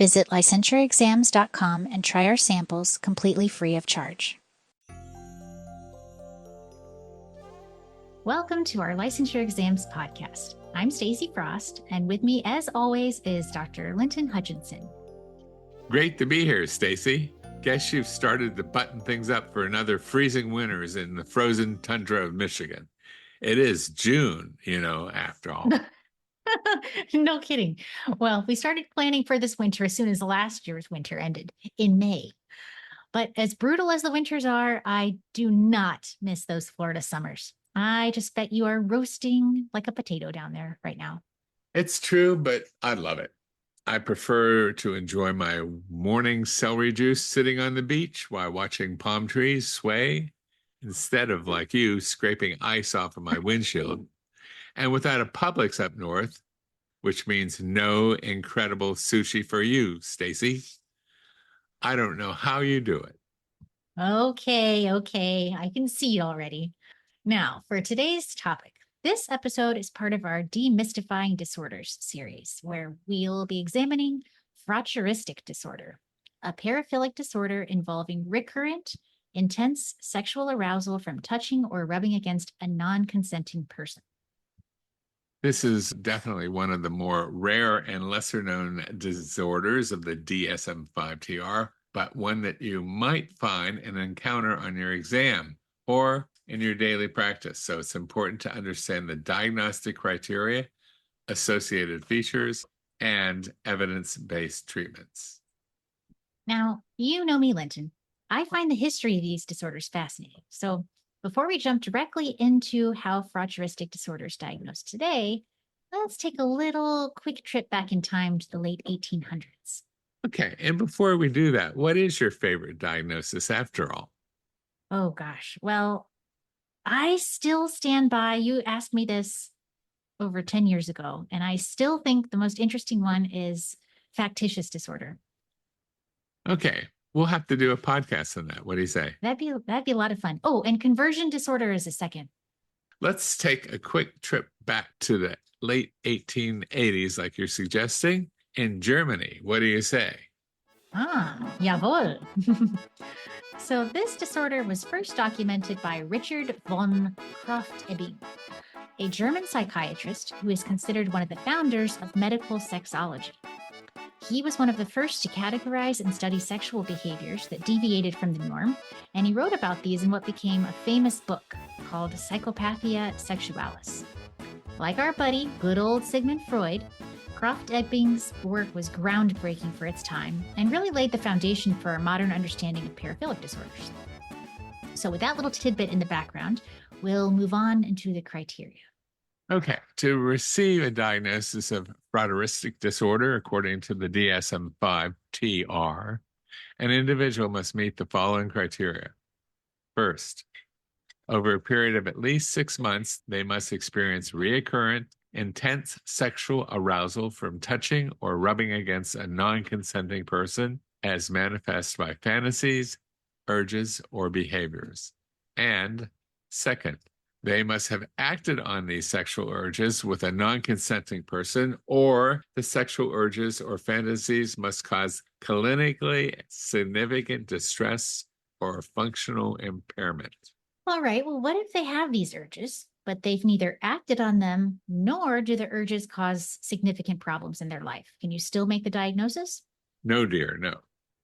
Visit licensuraexams.com and try our samples completely free of charge. Welcome to our Licensure Exams podcast. I'm Stacy Frost, and with me, as always, is Dr. Linton Hutchinson. Great to be here, Stacy. Guess you've started to button things up for another freezing winters in the frozen tundra of Michigan. It is June, after all. No kidding. Well, we started planning for this winter as soon as last year's winter ended in May. But as brutal as the winters are, I do not miss those Florida summers. I just bet you are roasting like a potato down there right now. It's true, but I love it. I prefer to enjoy my morning celery juice sitting on the beach while watching palm trees sway instead of, like you, scraping ice off of my windshield. And without a Publix up north, which means no incredible sushi for you, Stacy. I don't know how you do it. Okay. I can see it already. Now, for today's topic. This episode is part of our Demystifying Disorders series, where we'll be examining Frotteuristic disorder, a paraphilic disorder involving recurrent, intense sexual arousal from touching or rubbing against a non-consenting person. This is definitely one of the more rare and lesser-known disorders of the DSM-5-TR, but one that you might find and encounter on your exam or in your daily practice. So it's important to understand the diagnostic criteria, associated features, and evidence-based treatments. Now, you know me, Linton. I find the history of these disorders fascinating. So before we jump directly into how Frotteuristic disorder is diagnosed today, let's take a little quick trip back in time to the late 1800s. Okay, and before we do that, what is your favorite diagnosis after all? Oh, gosh. Well, I still stand by, you asked me this over 10 years ago, and I still think the most interesting one is factitious disorder. Okay, we'll have to do a podcast on that. What do you say? That'd be a lot of fun. Oh, and conversion disorder is a second. Let's take a quick trip back to the late 1880s, like you're suggesting, in Germany. What do you say? Jawohl. So this disorder was first documented by Richard von Krafft-Ebing, a German psychiatrist who is considered one of the founders of medical sexology. He was one of the first to categorize and study sexual behaviors that deviated from the norm, and he wrote about these in what became a famous book called Psychopathia Sexualis. Like our buddy, good old Sigmund Freud, Krafft-Ebing's work was groundbreaking for its time and really laid the foundation for our modern understanding of paraphilic disorders. So with that little tidbit in the background, we'll move on into the criteria. Okay, to receive a diagnosis of Frotteuristic disorder, according to the DSM-5-TR, an individual must meet the following criteria. First, over a period of at least 6 months, they must experience recurrent, intense sexual arousal from touching or rubbing against a non-consenting person as manifest by fantasies, urges, or behaviors. And second, they must have acted on these sexual urges with a non-consenting person, or the sexual urges or fantasies must cause clinically significant distress or functional impairment. All right, well, what if they have these urges, but they've neither acted on them, nor do the urges cause significant problems in their life? Can you still make the diagnosis? No, dear, no.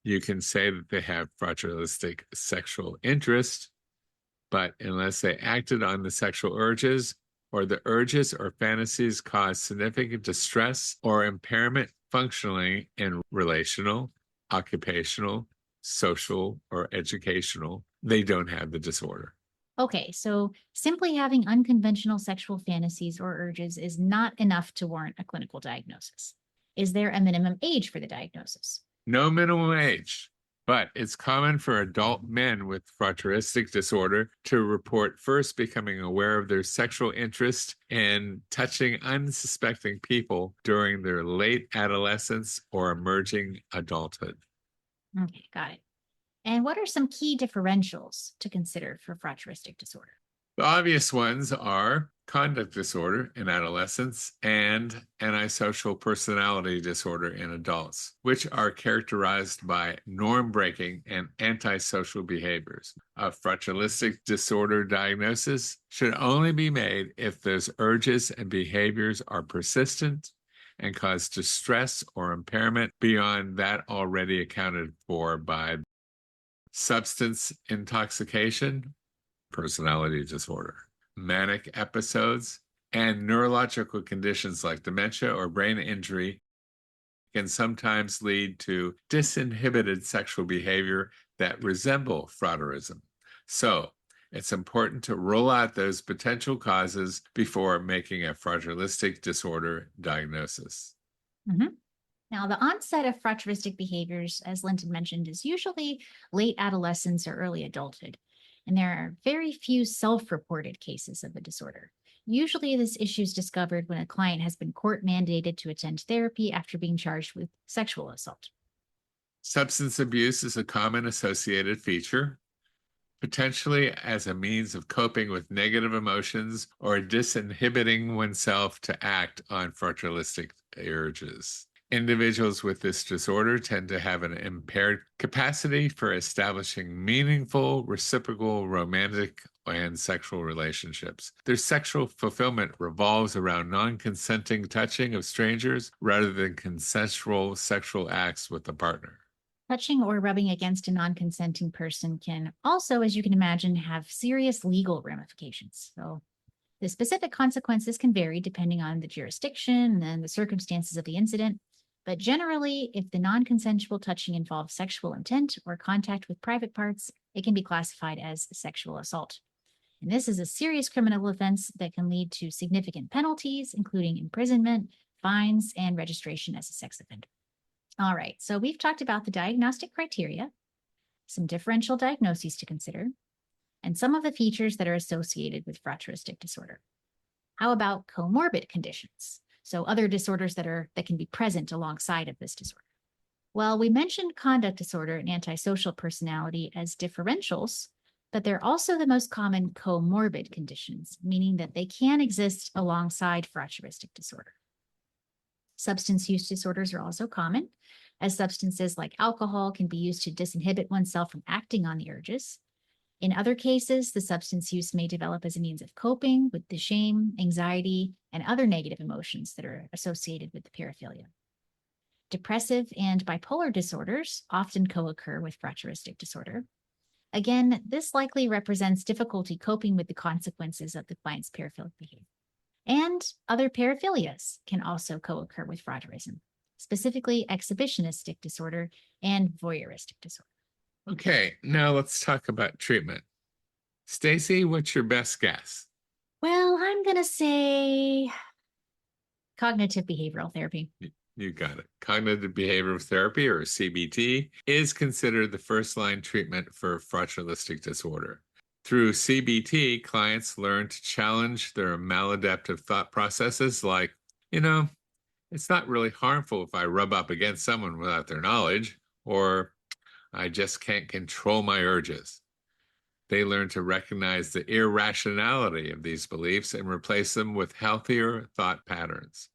You can say that they have Frotteuristic sexual interest, but unless they acted on the sexual urges, or the urges or fantasies cause significant distress or impairment functionally in relational, occupational, social, or educational, they don't have the disorder. Okay, so simply having unconventional sexual fantasies or urges is not enough to warrant a clinical diagnosis. Is there a minimum age for the diagnosis? No minimum age, but it's common for adult men with Frotteuristic disorder to report first becoming aware of their sexual interest in touching unsuspecting people during their late adolescence or emerging adulthood. Okay, got it. And what are some key differentials to consider for Frotteuristic disorder? The obvious ones are conduct disorder in adolescents and antisocial personality disorder in adults, which are characterized by norm breaking and antisocial behaviors. A Frotteuristic disorder diagnosis should only be made if those urges and behaviors are persistent and cause distress or impairment beyond that already accounted for by substance intoxication, personality disorder, manic episodes, and neurological conditions like dementia or brain injury can sometimes lead to disinhibited sexual behavior that resemble Frotteurism. So, it's important to rule out those potential causes before making a Frotteuristic disorder diagnosis. Mhm. Now, the onset of Frotteuristic behaviors, as Linton mentioned, is usually late adolescence or early adulthood, and there are very few self-reported cases of the disorder. Usually, this issue is discovered when a client has been court mandated to attend therapy after being charged with sexual assault. Substance abuse is a common associated feature, potentially as a means of coping with negative emotions or disinhibiting oneself to act on Frotteuristic urges. Individuals with this disorder tend to have an impaired capacity for establishing meaningful, reciprocal, romantic, and sexual relationships. Their sexual fulfillment revolves around non-consenting touching of strangers rather than consensual sexual acts with a partner. Touching or rubbing against a non-consenting person can also, as you can imagine, have serious legal ramifications. So the specific consequences can vary depending on the jurisdiction and the circumstances of the incident. But generally, if the non-consensual touching involves sexual intent or contact with private parts, it can be classified as sexual assault. And this is a serious criminal offense that can lead to significant penalties, including imprisonment, fines, and registration as a sex offender. All right, so we've talked about the diagnostic criteria, some differential diagnoses to consider, and some of the features that are associated with Frotteuristic disorder. How about comorbid conditions? So other disorders that can be present alongside of this disorder. Well, we mentioned conduct disorder and antisocial personality as differentials, but they're also the most common comorbid conditions, meaning that they can exist alongside Frotteuristic disorder. Substance use disorders are also common, as substances like alcohol can be used to disinhibit oneself from acting on the urges. In other cases, the substance use may develop as a means of coping with the shame, anxiety, and other negative emotions that are associated with the paraphilia. Depressive and bipolar disorders often co-occur with Frotteuristic disorder. Again, this likely represents difficulty coping with the consequences of the client's paraphilic behavior. And other paraphilias can also co-occur with Frotteurism, specifically exhibitionistic disorder and voyeuristic disorder. Okay, now let's talk about treatment. Stacy, what's your best guess? Well, I'm going to say cognitive behavioral therapy. You got it. Cognitive behavioral therapy, or CBT, is considered the first-line treatment for Frotteuristic disorder. Through CBT, clients learn to challenge their maladaptive thought processes like, it's not really harmful if I rub up against someone without their knowledge, or I just can't control my urges. They learn to recognize the irrationality of these beliefs and replace them with healthier thought patterns.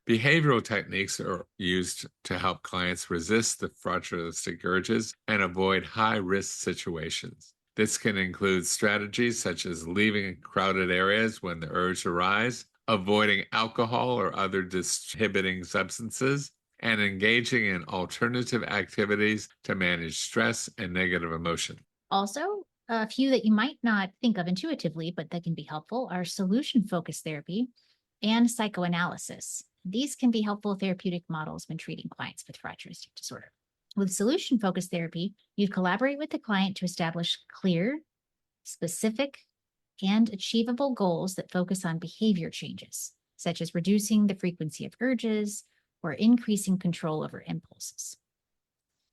Behavioral techniques are used to help clients resist the Frotteuristic urges and avoid high-risk situations. This can include strategies such as leaving crowded areas when the urge arises, avoiding alcohol or other disinhibiting substances, and engaging in alternative activities to manage stress and negative emotion. Also, a few that you might not think of intuitively, but that can be helpful are solution-focused therapy and psychoanalysis. These can be helpful therapeutic models when treating clients with Frotteuristic disorder. With solution-focused therapy, you collaborate with the client to establish clear, specific, and achievable goals that focus on behavior changes, such as reducing the frequency of urges or increasing control over impulses.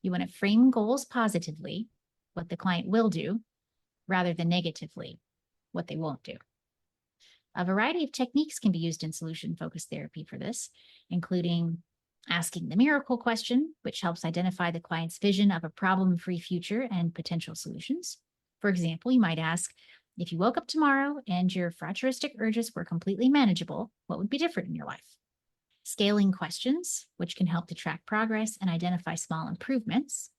You want to frame goals positively, what the client will do, rather than negatively, what they won't do. A variety of techniques can be used in solution-focused therapy for this, including asking the miracle question, which helps identify the client's vision of a problem-free future and potential solutions. For example, you might ask, If you woke up tomorrow and your Frotteuristic urges were completely manageable, what would be different in your life? Scaling questions, which can help to track progress and identify small improvements.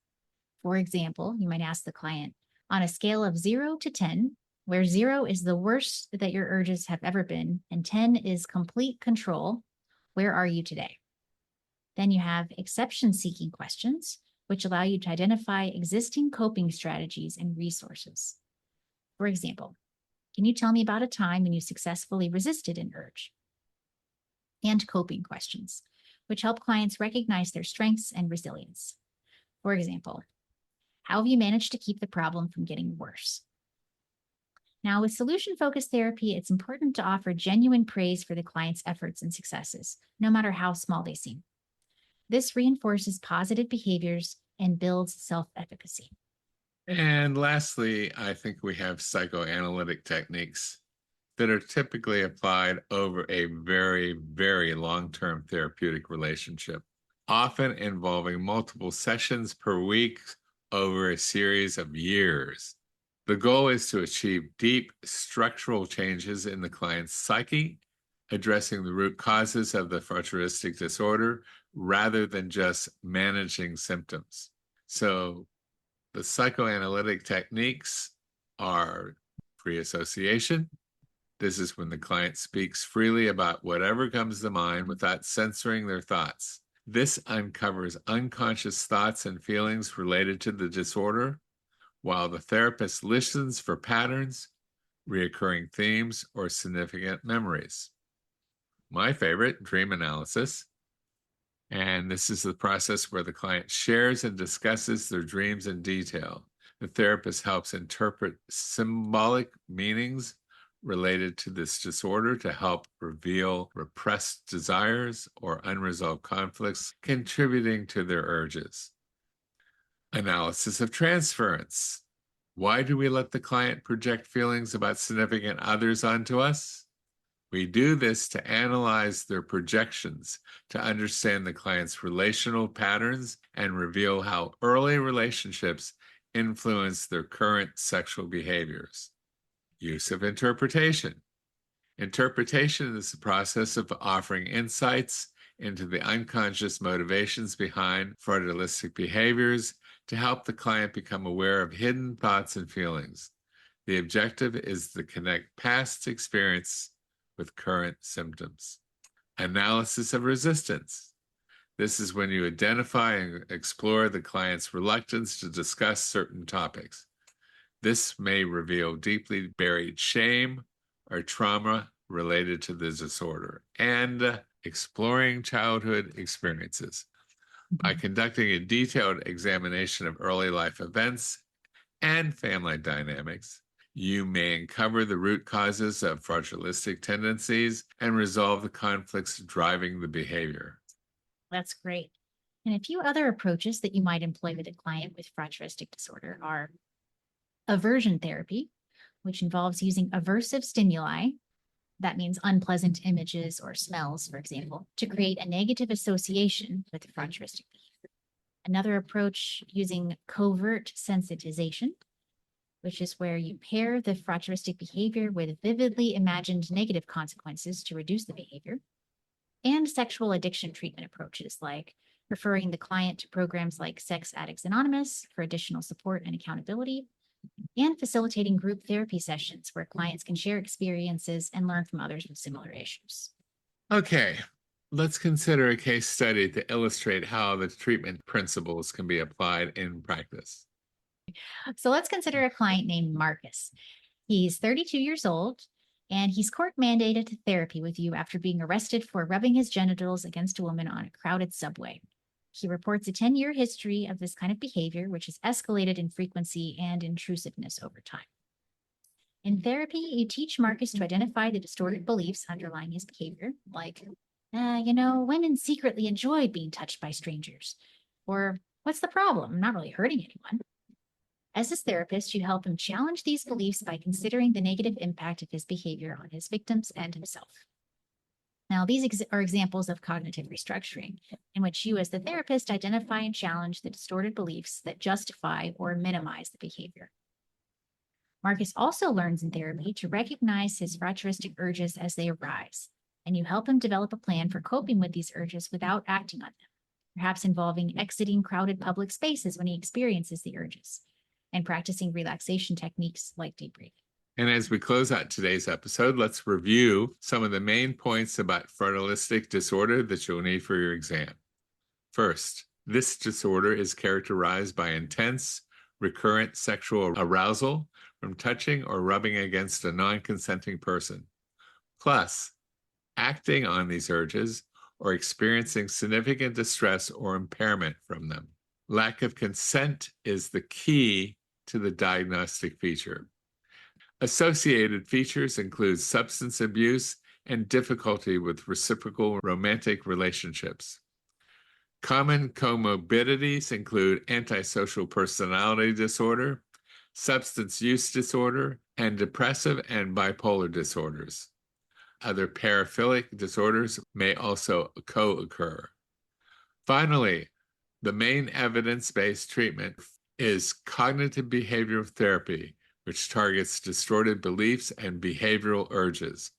For example, you might ask the client, on a scale of 0 to 10, where 0 is the worst that your urges have ever been and 10 is complete control, where are you today? Then you have exception-seeking questions, which allow you to identify existing coping strategies and resources. For example, can you tell me about a time when you successfully resisted an urge? And coping questions, which help clients recognize their strengths and resilience. For example, how have you managed to keep the problem from getting worse? Now, with solution-focused therapy, it's important to offer genuine praise for the client's efforts and successes, no matter how small they seem. This reinforces positive behaviors and builds self-efficacy. And lastly, I think we have psychoanalytic techniques that are typically applied over a very, very long-term therapeutic relationship, often involving multiple sessions per week over a series of years. The goal is to achieve deep structural changes in the client's psyche, addressing the root causes of the Frotteuristic disorder rather than just managing symptoms. So the psychoanalytic techniques are free association. This is when the client speaks freely about whatever comes to mind without censoring their thoughts. This uncovers unconscious thoughts and feelings related to the disorder, while the therapist listens for patterns, recurring themes, or significant memories. My favorite, dream analysis. And this is the process where the client shares and discusses their dreams in detail. The therapist helps interpret symbolic meanings related to this disorder to help reveal repressed desires or unresolved conflicts contributing to their urges. Analysis of transference. Why do we let the client project feelings about significant others onto us? We do this to analyze their projections, to understand the client's relational patterns and reveal how early relationships influence their current sexual behaviors. Use of interpretation. Interpretation is the process of offering insights into the unconscious motivations behind Frotteuristic behaviors to help the client become aware of hidden thoughts and feelings. The objective is to connect past experience with current symptoms. Analysis of resistance. This is when you identify and explore the client's reluctance to discuss certain topics. This may reveal deeply buried shame or trauma related to the disorder. And exploring childhood experiences. By conducting a detailed examination of early life events and family dynamics, you may uncover the root causes of Frotteuristic tendencies and resolve the conflicts driving the behavior. That's great. And a few other approaches that you might employ with a client with Frotteuristic disorder are aversion therapy, which involves using aversive stimuli, that means unpleasant images or smells, for example, to create a negative association with the Frotteuristic behavior. Another approach using covert sensitization, which is where you pair the Frotteuristic behavior with vividly imagined negative consequences to reduce the behavior. And sexual addiction treatment approaches like referring the client to programs like Sex Addicts Anonymous for additional support and accountability, and facilitating group therapy sessions where clients can share experiences and learn from others with similar issues. Okay, let's consider a case study to illustrate how the treatment principles can be applied in practice. So let's consider a client named Marcus. He's 32 years old, and he's court mandated to therapy with you after being arrested for rubbing his genitals against a woman on a crowded subway. He reports a 10-year history of this kind of behavior, which has escalated in frequency and intrusiveness over time. In therapy, you teach Marcus to identify the distorted beliefs underlying his behavior, like, women secretly enjoy being touched by strangers. Or, what's the problem? I'm not really hurting anyone. As his therapist, you help him challenge these beliefs by considering the negative impact of his behavior on his victims and himself. Now, these are examples of cognitive restructuring, in which you as the therapist identify and challenge the distorted beliefs that justify or minimize the behavior. Marcus also learns in therapy to recognize his frotteuristic urges as they arise, and you help him develop a plan for coping with these urges without acting on them, perhaps involving exiting crowded public spaces when he experiences the urges, and practicing relaxation techniques like deep breathing. And as we close out today's episode, let's review some of the main points about frotteuristic disorder that you'll need for your exam. First, this disorder is characterized by intense, recurrent sexual arousal from touching or rubbing against a non-consenting person, plus acting on these urges or experiencing significant distress or impairment from them. Lack of consent is the key to the diagnostic feature. Associated features include substance abuse and difficulty with reciprocal romantic relationships. Common comorbidities include antisocial personality disorder, substance use disorder, and depressive and bipolar disorders. Other paraphilic disorders may also co-occur. Finally, the main evidence-based treatment is cognitive behavioral therapy, which targets distorted beliefs and behavioral urges.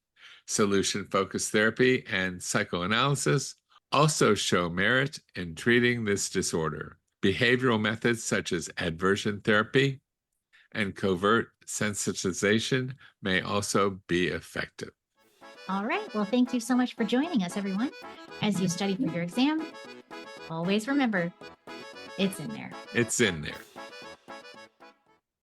Solution-focused therapy and psychoanalysis also show merit in treating this disorder. Behavioral methods such as aversion therapy and covert sensitization may also be effective. All right. Well, thank you so much for joining us, everyone. As you study for your exam, always remember, it's in there. It's in there.